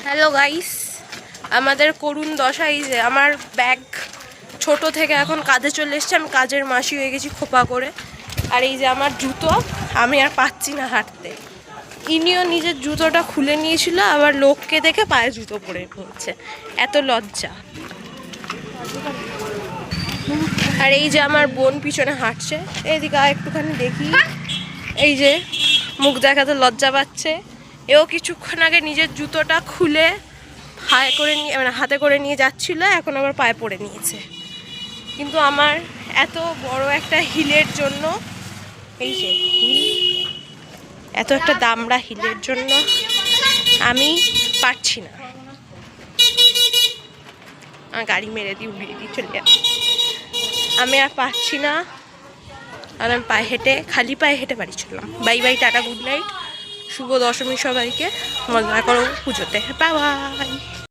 Hello guys, আমাদের করুণ দশা এই যে আমার ব্যাগ ছোট থেকে এখন কাজে চলে এসছে। আমি কাজের মাসি হয়ে গেছি খোপা করে। আর এই যে আমার জুতো, আমি আর পাচ্ছি না হাঁটতে। ইনিও নিজের জুতোটা খুলে নিয়েছিল, আবার লোককে দেখে পায়ে জুতো পরে নিচ্ছে, এত লজ্জা। আর এই যে আমার বোন পিছনে হাঁটছে, এইদিকে একটুখানি দেখি। এই যে মুখ দেখাতে লজ্জা পাচ্ছে। এও কিছুক্ষণ আগে নিজের জুতোটা খুলে হাতে করে নিয়ে যাচ্ছিল, এখন আবার পায়ে পড়ে নিয়েছে। কিন্তু আমার এত বড় একটা হিলের জন্য, এই যে হিল, এত একটা দামড়া হিলের জন্য আমি পারছি না। গাড়ি মেরে দিই, উড়িয়ে দিই, চলে যাচ্ছি। আমি আর পারছি না। আর আমি খালি পায়ে হেঁটে বাড়ি চললাম। Bye bye, tata, good night, শুভ দশমী সবাইকে। মজা করো পুজোতে। Bye by.